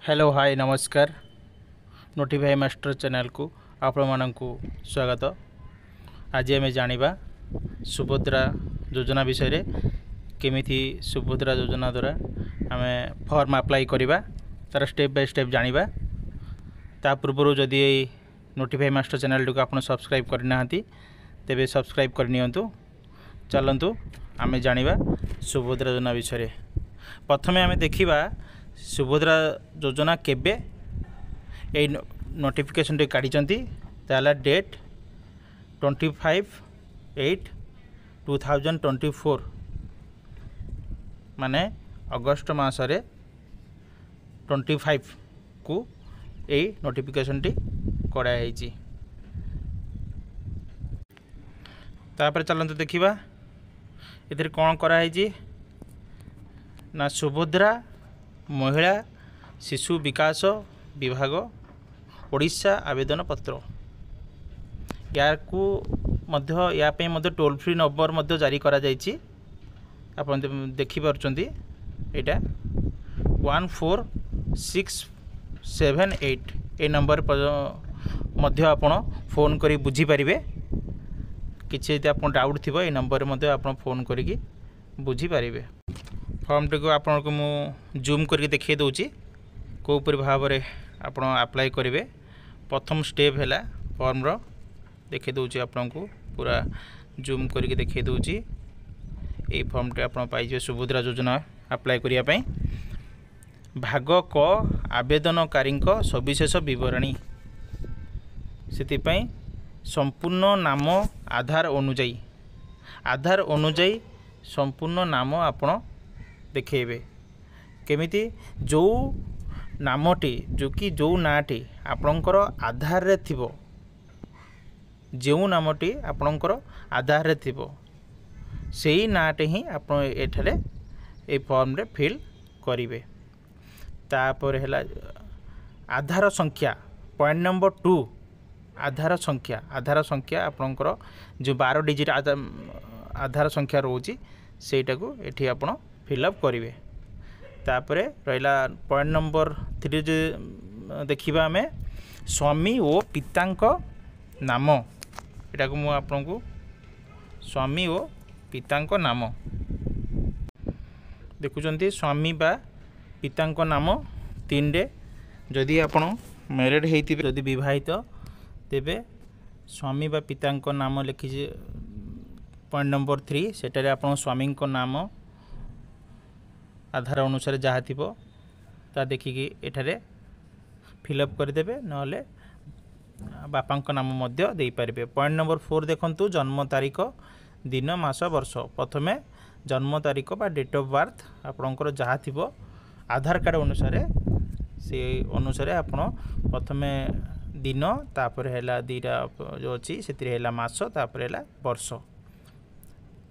Hello hi नमस्कार notify master channel को आपण मानक स्वागत। आज आम जाना सुभद्रा योजना विषय केमिथि सुभद्रा योजना द्वारा आम फॉर्म अप्लाई करवा तार स्टेप बाय स्टेप जाना। ता पूर्व जदि नोटिफाई मास्टर चैनल को आप सब्सक्राइब करना तेरे सब्सक्राइब करनी। चलतु आम जाना सुभद्रा योजना विषय। प्रथम आम देखा सुभद्रा योजना केबे ए नोटिफिकेशन काढ़ी ताला डेट 25/8/2024 माने अगस्ट मासरे 25 को ए नोटिफिकेशन टी कराई। तापर चलते देखा इधर कौन कराई ना सुभद्रा महिला शिशु विकास विभाग ओडिशा आवेदन पत्र या टोल फ्री नंबर जारी करा जायछि। आपण देखिपारुचंती एटा 14678 ए नंबर मध्य आपण फोन करी बुझी पारिबे। किछि यदि आपण डाउट थिबो ए नंबर मध्य आपण फोन करी बुझी पारिबे। फॉर्म टी को आपन को मु जूम करके देखिए दूची कोपर भाव में आपण अप्लाई करेंगे। प्रथम स्टेप है फॉर्म रो देखिए दूची आपन को पूरा जूम करके देखिए दूची। ये फॉर्म टी आपन पाइबे सुभद्रा योजना अप्लाई करिया पई। भाग क आवेदनकारी सविशेष विवरणी से संपूर्ण नाम आधार अनुजाई संपूर्ण नाम आपण देखेबे। केमिति जो नामटी जो नाटी आपणकर आधार रे थिबो जो नामटी आपणकर आधार रे थिबो सेही नाटे ही आपण एठारे ए फॉर्म रे फिल करिवे। तापर हैला आधार संख्या पॉइंट नंबर 2 आधार संख्या आपणकर जो 12 डिजिट आधार संख्या रोची सेटा को एठी आपण फिलअप करेंगे। तापर रहा पॉइंट नंबर 3 देखा आम स्वामी और पिता नाम एटा को मुझे आपन को स्वामी और पिता नाम देखुंत स्वामी बा पिता नाम 3 रे जदि आपण मैरिड होती जदि विवाहित तेबे स्वामी बा पिता नाम लिखी पॉइंट नंबर 3 सेटारे आपण स्वामी नाम आधार अनुसार जहाँ थी ता देखिकी एठारे फिलअप करदे नले बापा नाम दे पारे। पॉइंट नंबर 4 देखंतु जन्म तारीख दिन मास वर्ष प्रथमे जन्म तारीख बा डेट ऑफ बर्थ आपणकर जहाँ थी आधार कार्ड अनुसार से अनुसार आपण प्रथमे दिन तापर हैला दीटा जो अच्छी से मास तापर हैला वर्ष।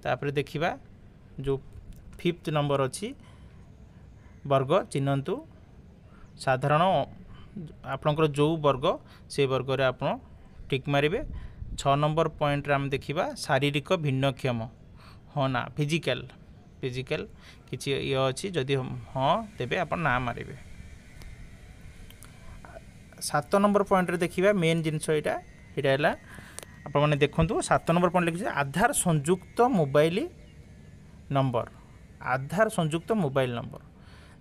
तापर देखिबा जो 5th नंबर अच्छी वर्ग चिन्हतु साधारण आपणकर जो वर्ग से वर्ग रे आपण टिक मारिबे। 6 नंबर पॉइंट रे हम देखिबा शारीरिक भिन्नक्षम हाँ ना फिजिकल किछि ये अछि जदि हाँ तेबे आपण ना मारिबे। 7 नंबर पॉइंट रे देखिबा मेन जिंस एटा हैला आपण माने देखंतु 7 नंबर पॉइंट लिखि आधार संयुक्त मोबाइल नंबर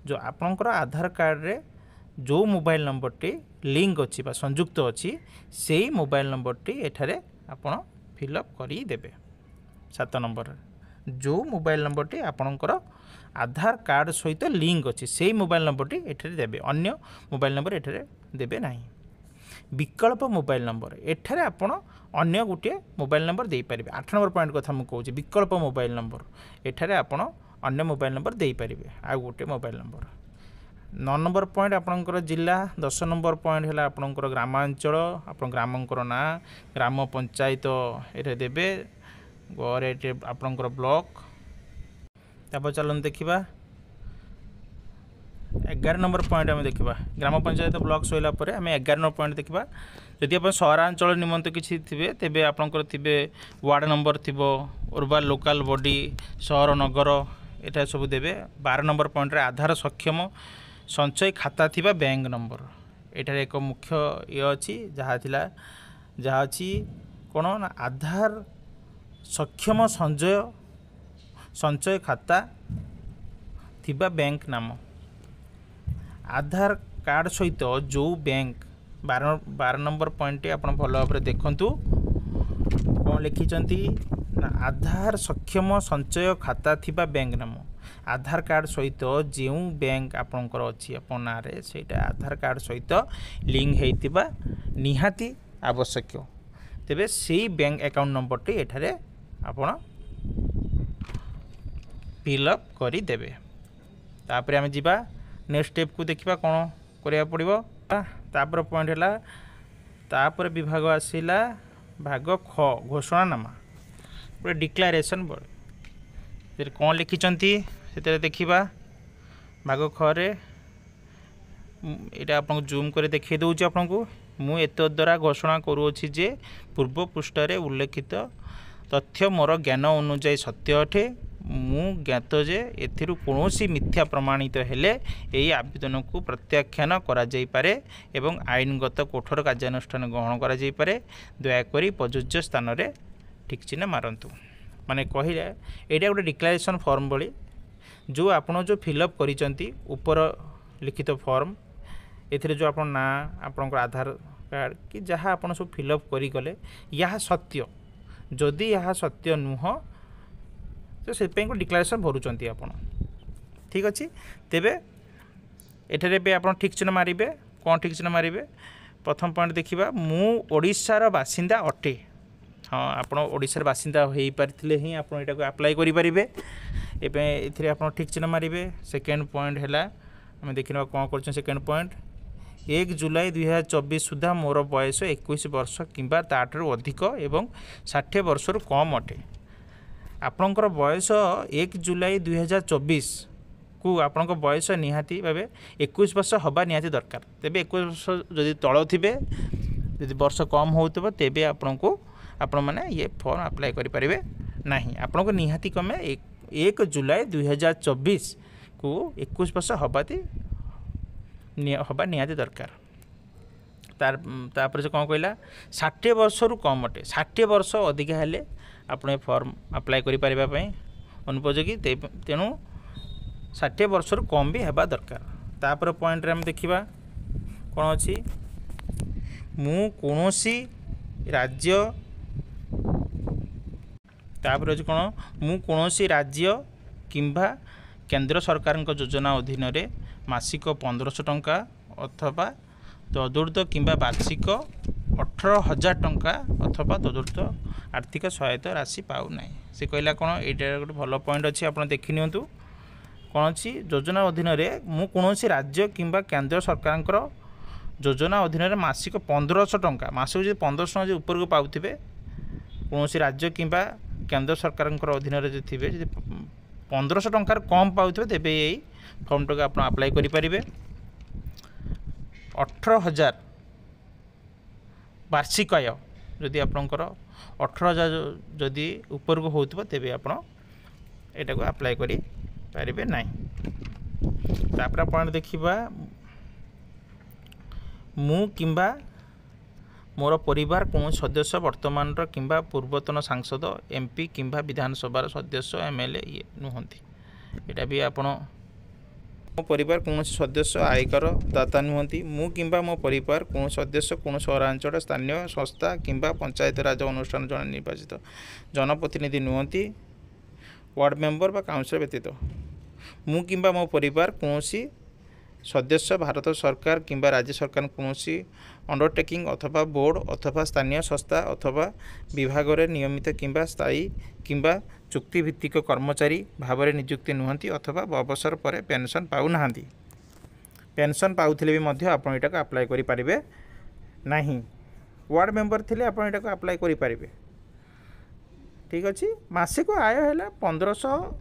जो आपणकर आधार कार्ड रे जो मोबाइल नंबर टी लिंक अच्छी बा संयुक्त अच्छी से मोबाइल नंबर टी एठारे आपण फिलअप करी देबे। 7 नंबर जो मोबाइल नंबर टी आपणकर आधार कार्ड सहित लिंक अच्छी से मोबाइल नंबर टी एठारे देबे। अन्य मोबाइल नंबर एठारे देबे नहीं। विकल्प मोबाइल नंबर एठारे आपण अन्य गोटे मोबाइल नंबर दे पारिबे। 8 नंबर पॉइंट कथा मु कहूची विकल्प मोबाइल नंबर एठारे आपण अन्य मोबाइल नंबर दे पारिबे आ गोटे मोबाइल नंबर। 9 नंबर पॉइंट आपणकर जिला। 10 नंबर पॉइंट है आपणकर ग्रामांचल आपण ग्रामंकर ना ग्राम पंचायत एठे देबे गरे आपणकर ब्लॉक। तापर चलन देखिबा 11 नंबर पॉइंट आम देखा ग्राम पंचायत ब्लॉक सैला पर आम 11 नंबर पॉइंट देखा जदि आप सहरांचल निमंत किसी थे तेबे आपणकर थे वार्ड नंबर थी अर्बन लोकल बॉडी सहर नगर एटा सब देवे। 12 नंबर पॉइंट रे आधार सक्षम संचय खाता थिबा बैंक नंबर एठार एक मुख्य ये अच्छी जहाँ अच्छी कौन ना आधार सक्षम संचय खाता थिबा बैंक नाम आधार कार्ड सहित जो बैंक 12 नंबर पॉइंट आप भल भाव देखूँ कौन लिखिं आधार सक्षम संचय खाता थिबा बैंक नाम आधार कार्ड सहित जो बैंक आपणकर अच्छी आप ना सेटा आधार कार्ड सहित लिंक होइतिबा निहाती आवश्यक तेबे से बैंक अकाउंट नंबर टी एठारे आपण फिलअप करी देबे। तापर आम जीवा नेक्स्ट स्टेप को देखिबा कौन करिया पड़िबो। तापर पॉइंट है तापर विभाग आसिला भाग ख घोषणानामा पूरा डिक्लारेशन बोर्ड कौन लिखिंट से देखा भाग खरे यहाँ आपको जूम कर देखा दूँ आपको मुझे द्वारा घोषणा करुँच जे पूर्व पृष्ठ उल्लेखित तथ्य मोर ज्ञान अनुजाई सत्य अटे मु ज्ञात जे एथिरु कौनसी मिथ्या प्रमाणित हेले यही आवेदन को प्रत्याख्यान करा जाई पारे एवं आईनगत कठोर कार्यानुष्ठान ग्रहण करा जाई पारे दयाकोरी प्रযোज्य स्थान रे ठीक चिन्ह मारंतु माने कहिले एटा गोटे डिक्लेरेशन फॉर्म भली जो आपण जो फिलअप करिसंती ऊपर लिखित फॉर्म एथिरे जो आपण ना आपनकर आधार कार्ड कि जहाँ आपण सब फिलअप करी गले यह सत्य जदि यह सत्य नुह तो से को डिक्लेरेशन भरुचंती आपण ठीक अच्छे तेबे एठारे भी आपण ठीक चिन्ह मारिबे कौन ठीक चिन्ह मारिबे प्रथम पॉइंट देखिबा मु ओडिशार बासिंदा अटे हाँ आप ओडिशार बासिंदा हो पारे ही आप अप्लाई करें एवं ये आप ठीक चिन्ह मारे। सेकेंड पॉइंट है आम देखा कौन कर सेकेंड पॉइंट 1 जुलाई 2024 सुधा मोर बयस 21 वर्ष किंबा ताठू अधिक एवं 60 वर्ष कम अटे आपणकर बयस 1 जुलाई 2024 को आपण बयस निहाती भाव 21 वर्ष हवा निहाती दरकार तेबे 21 वर्ष जदि तल थे जदि वर्ष कम हो तेबे आपण को आपण मैंने ये फॉर्म अप्लाई करें ना आपण को निहाती कमे 1 जुलाई 2024 को 21 वर्ष हवा निहाती दरकार तापर से कौन कहला 60 वर्ष रु कम अटे 60 वर्ष अधिका हेले आपण फॉर्म अप्लाई करें अनुपयोगी तेणु 60 वर्ष रु कम भी हेबा दरकार। तापर पॉइंट रे हम देखिबा कौन अच्छी मु कोनोसी राज्य तापर अच्छे कौन मु कोनोसी राज्य किंबा केंद्र सरकार योजना अधीन रे मासिक 1500 टंका अथवा तदूर्ध किंबा वार्षिक 18,000 टंका अथवा तदूर्ध आर्थिक सहायता राशि पाऊ ना से कहला कौन ये गोटे भल पॉइंट अच्छी आप देखी नियंतु कौन अच्छी योजना अधीन रे मु कोनोसी राज्य किंबा केंद्र सरकार योजना अधीन रे मासिक 1500 टंका मासक जो 1500 टंका ऊपर को पाउथिबे कोनोसी राज्य किंबा केंद्र सरकार अधीन रे थे 1500 टंकार कम पाउथिबे तेबे यही फॉर्म टाक आप अप्लाई करें। 18,000 वार्षिक आय जदि आपणकर 18,000 जदि ऊपर को होउथबो तेबे आपण एटा को अप्लाई करि पारिबे नै। तापर पॉइंट देखिबा मु किंबा मोर परिवार कौन सदस्य वर्तमान किंबा पूर्वतन सांसद एमपी किंबा विधानसभा सदस्य एमएलए ये नुहंती एटा भी आपण मो परिवार कौन सदस्य आयकर दाता नुहंती मु किंबा मो परिवार कौन सदस्य कौन सहरांचल स्थानीय संस्था किंबा पंचायत राज अनुष्ठान जन निर्वाचित जनप्रतिनिधि नुहंती वार्ड मेंबर बा काउंसिलर व्यतीत मु किंबा मो परिवार कौन सदस्य भारत सरकार किंबा राज्य सरकार कौन अंडरटेकिंग अथवा बोर्ड अथवा स्थानीय संस्था अथवा विभाग रे नियमित किंबा स्थायी किंबा चुक्तिभित्तिक कर्मचारी भाव में नियुक्ति नुहंती अथवा अवसर पर पेंशन पाऊ नाहांती पेंशन पाउथिले भी मध्य आपण एटा को अप्लाई करि पारिबे नाही वार्ड मेंबर थिले आपण एटा को अप्लाई करि पारिबे ठीक अछि। मासिक आय हैला 1500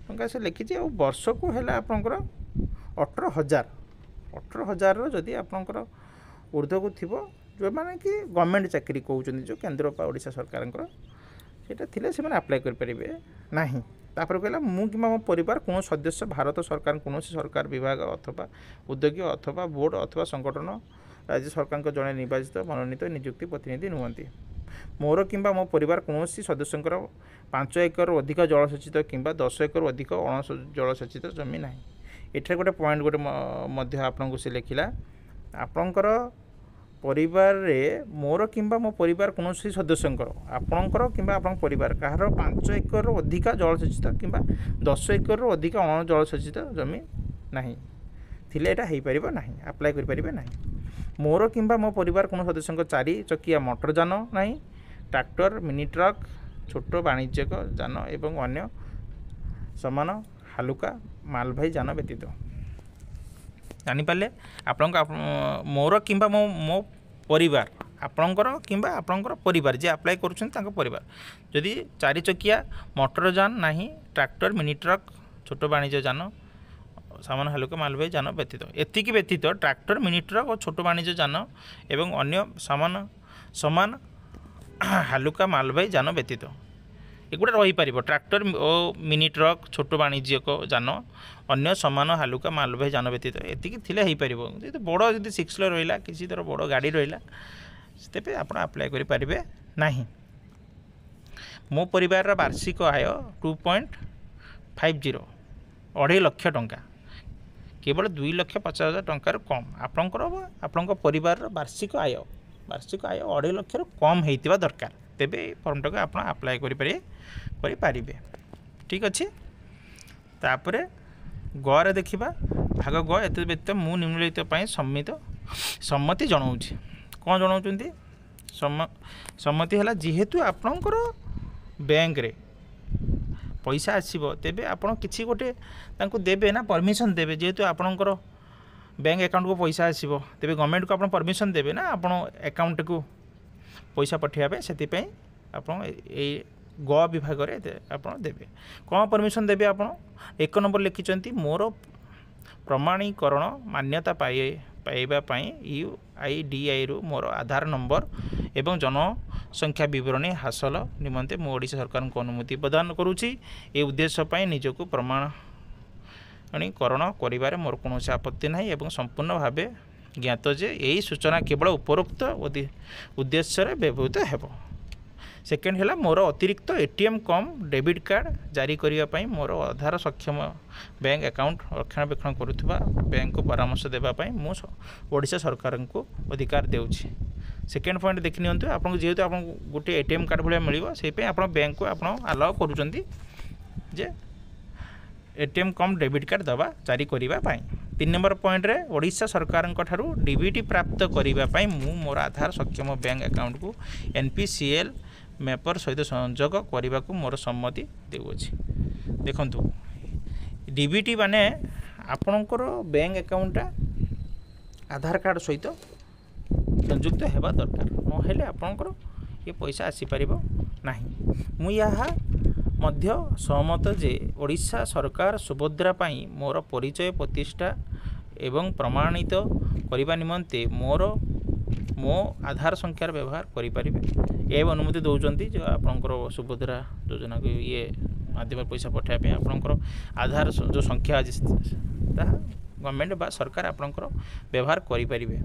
टंका से लिखिछि और वर्ष को हैला आपनकर 18,000 जदि आपनकर ऊर्ध्व को थिबो जो माने कि गवर्नमेंट चाकरी कहउछन जो केंद्र ओडिशा सरकार सेटा थिले से माने अप्लाई करि पारिबे नाही। तापर कहला मु कि मो परिवार कौन सदस्य भारत सरकार कौन सरकार विभाग अथवा उद्योग अथवा बोर्ड अथवा संगठन राज्य सरकार जड़े निर्वाचित मनोनीत नियुक्ति प्रतिनिधि नुहति मोर कि मो परिवार कौन सदस्यंकर 5 एकर अधिक जलसेचित कि 10 एकर अधिक अण जलसेचित जमी ना एठार गोटे पॉइंट गोटे मध्य आपन को से लिखिला आपणकर परिवार रे मोर किंबा मो परिवार कौन सदस्यंकर आपणकर किंबा आपन परिवार कहार 5 एकर अधिक जलसेचित किंबा 10 एकर अधिक अण जलसेचित जमी नाही थिले एटा हेई परिबो नाही अप्लाई करि परिबे नाही मोर किंबा मो परिवार कौन सदस्यंकर 4 चकिया मोटर जान नाही ट्रैक्टर मिनी ट्रक छोट वाणिज्यिक जान एवं अन्य समान हालुका मालभाई जान व्यतीत जानीपारे आपण मोर किंबा मो मो परिवार आपणकर किंबा आपणकर परिवार जे अप्लाई करुछन परिवार जदि 4 चकिया मोटर जान नाही ट्रैक्टर मिनी ट्रक छोट वाणिज्य जान सामान हालुका मालभाई जान व्यतीत एतिकी व्यतीत ट्रैक्टर मिनी ट्रक और छोट वाणिज्य जान एवं अन्य समान हालुका मालभाई जान व्यतीत एगुड़ा रही पार ट्रैक्टर और मिनी ट्रक छोट वाणिज्यिक जान अन्य समान हालुका मालभाई जान व्यतीत एतिकी थिले हो पार जो बड़ जब 6 रहा किसी तरह बड़ गाड़ी रहा तेज आप अप्लाई करें ना मो परिवार वार्षिक आय 2.50 2.5 लाख टंका केवल 2,50,000 टंकार कम आपणकर परिवार वार्षिक आय 2.5 लाख कम होता दरकार तेबे फॉर्मटा को आप अप्लाई करें ठीक अच्छे तापर गरे देखा भाग ग एत व्यतीत मु निम्नलिखित सम्मति जनाऊँ कौन जनाऊँ सम्मति है जेहेतु आपणकर बैंक रे पैसा आसो तेबे आपण किसी गोटे देवे ना परमिशन देवे जेहेतु आपणकर बैंक अकाउंट को पैसा आसो तेबे गवर्नमेंट को आप परमिशन देवे ना आपण अकाउंट को पैसा पठाइबा से आपन ग विभाग आपन देवे कौन परमिशन देवे आपन 1 नंबर लिखिं मोर प्रमाणीकरण मान्यता पाइबा UIDAI रु मोर आधार नंबर एवं जनसंख्या विवरणी हासिल निमंते मो ओडिशा सरकार को अनुमति प्रदान करुछि ए उद्देश्य निजक प्रमाणीकरण करिबारे मोर कौन आपत्ति नहीं एवं संपूर्ण भाव ज्ञात जे यही सूचना केवल उपरोक्त उद्देश्य व्यवहृत हेब सेकेंड है मोर अतिरिक्त ATM कम डेबिट कार्ड जारी करने मोर आधार सक्षम बैंक अकाउंट रक्षणाबेक्षण करुवा बैंक को परामर्श देवाई मु ओडिशा सरकार को अधिकार देउछि सेकेंड पॉइंट देखि नियंतु आपन जेहेतु आपन गोटे ATM कार्ड भाया मिलिबो सेहि आपन बैंक को आपन अलाउ करूचंती जे ATM कम डेबिट कार्ड दवा जारी करने 3 नंबर पॉइंट रे ओडिशा सरकार डीबीटी प्राप्त करने मु मोर आधार सक्षम बैंक अकाउंट को NPCL मैपर सहित संयोग करने को मोर सम्मति देउछि देखंतु डीबीटी माने आपणकर बैंक अकाउंट आधार कार्ड सहित संयुक्त हेबा दरकार नहेले आपणकर ये पैसा आसी परिबो नाही मु यहाँ मध्य सहमत जे ओडिशा सरकार सुभद्रा पाई मोर परिचय प्रतिष्ठा एवं प्रमाणित करने निमंते मो आधार संख्यार व्यवहार करें ये अनुमति दौरान जो आपंकर सुभद्रा योजना को ये माध्यम पैसा पठाइबा आपंकर आधार जो संख्या अच्छी गवर्नमेंट बा सरकार आपंकर व्यवहार करें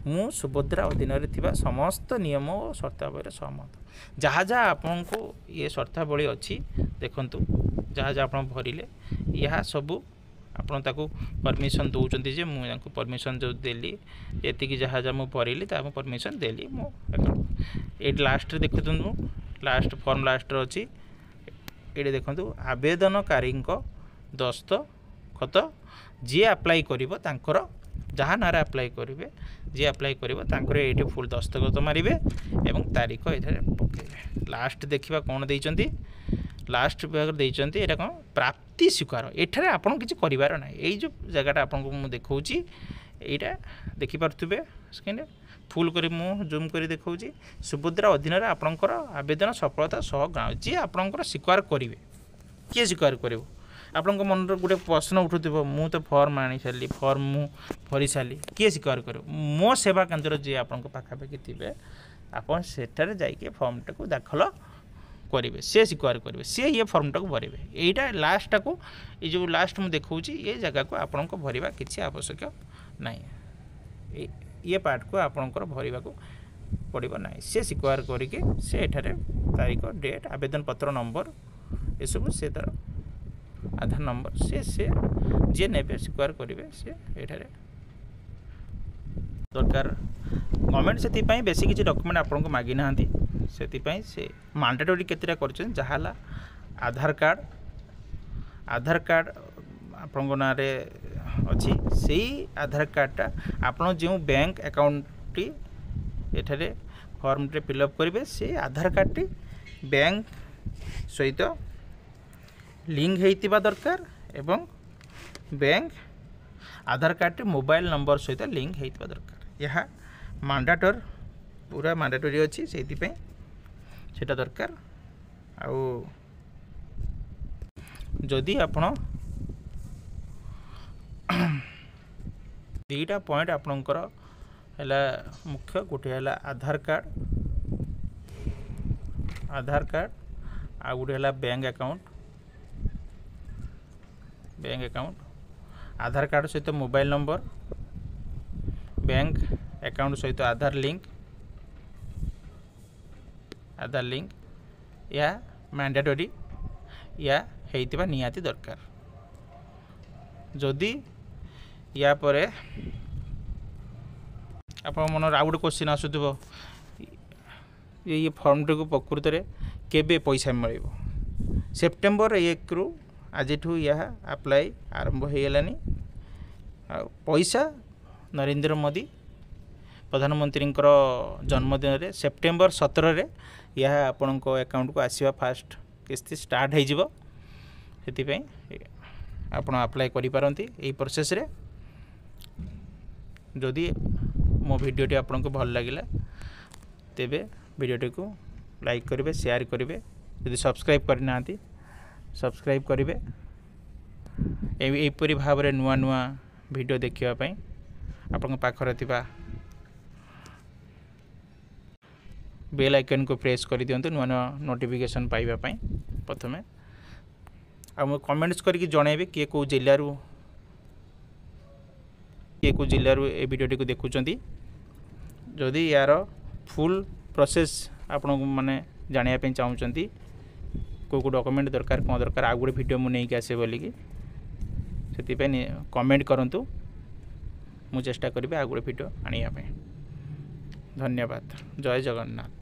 मु सुभद्रा अधीन थिबा समस्त नियम और शर्तावली सहमत जहाँ जहाँ आपन को ये शर्तावली अच्छी देखंतु जहाँ जहाँ आप भरिले यह सबू आपन ताकू परमिशन दौरान जे मुझे परमिशन जो देली ये जहाँ जहाँ मुझे भरली परमिशन देली मो ये लास्ट देखु लास्ट फॉर्म लास्ट अच्छी ये देखु आवेदनकारी दस्तखत जी अप्लाई कर जहाँ नारे अप्लाई करेंगे जी अप्लाई कर ये फुल दस्तखत मारे एवं तारीख ये पकड़े लास्ट देखा कौन देती लास्ट विभाग देती यहाँ कौन प्राप्ति स्वीकार एठारे आपन किसी करार ना यही जो जगटा आपको मुझे देखा यहाँ देखिपे स्क्रीन फुल कर जूम कर देखा सुभद्रा अधीन आपणकर आवेदन सफलता सह ग्रहण जी आपणकर स्वीकार करेंगे किए स्वीकार कर आपण मन गोटे प्रश्न उठुव मु तो फर्म आनी सारी फर्म मु भरी सारी किए स्वीकार कर मो सेवा केन्द्र जी आपण पाखापाखि थे आपन सेठारे जाइए फर्मटा को दाखल करेंगे सी स्क्वायर करेंगे सी ये फर्मटा को भरवे यहीटा लास्टा को ये जो लास्ट मुझे देखा ये जगह को आपण को भरवा किसी आवश्यक ना ये पार्ट को आपणकर भरवा को पड़ो ना सी स्क्वायर करके से एठारे तारीख डेट आवेदन पत्र नंबर ये सब से तार आधार नंबर से जी ने स्क्वायर करेंगे से एठारे दरकार गवर्नमेंट से बेसी किसी डॉक्यूमेंट आपन को मागी ना से मैंडेटरी केतेटा कर जहाँ आधार कार्ड आपण ना अच्छी से आधार कार्डटा आपन जो बैंक अकाउंट टी एठारे फॉर्म टे फिलअप करेंगे से आधार कार्ड टी बैंक सहित लिंक होइतिबा दरकार एवं बैंक आधार कार्ड टे मोबाइल नंबर सहित लिंक होइतिबा दरकार यह मैंडेटरी पूरा मैंडेटरी अच्छी से दरकार आउ जदि आपण दीटा पॉइंट आपणकर है मुख्य गोटे है आधार कार्ड आ गोटे है बैंक अकाउंट आधार कार्ड सहित मोबाइल नंबर बैंक अकाउंट सहित आधार लिंक या मैंडेटरी या हेइतिबा निहाती दरकार जदि या परे आप मन आउ गोटे क्वेश्चन आसुव ये फॉर्म टी को प्रकृत में केबे पैसा मिल सेप्टेम्बर 1 रु आज यह अप्लाई आरंभ हो गलानी पैसा नरेंद्र मोदी प्रधानमंत्री जन्मदिन में सेप्टेम्बर 17 रे यह आपण अकाउंट को आसवा फास्ट किस्ती स्टार्ट हो आपण अप्लाई करिपारंती एई प्रोसेस रे जदि मो वीडियोटी आपन को भल लागिला तेबे वीडियोटी को लाइक करेंगे शेयर करेंगे यदि सब्सक्राइब करना सब्सक्राइब करेंगे एपरी भाव में नुआ नुआ वीडियो देखापी आपण पाखरे थिबा बेल आइकन को प्रेस कर दिंतु नुआ नुआ नोटिफिकेशन पाइबा पई प्रथमे आ कमेंट्स करके जनइबे किए को जिल्लारू ए वीडियोटी को देखुचंती जदि यार फुल प्रोसेस आपण माने जानिया पे चाहूचंती को डॉक्यूमेंट दरकार कौन दरकार आउ गोटे वीडियो मु नहीं आसे बोलिकी से कमेंट करंतु मु चेष्टा करी आउ गोटे वीडियो आनिया पे धन्यवाद जय जगन्नाथ।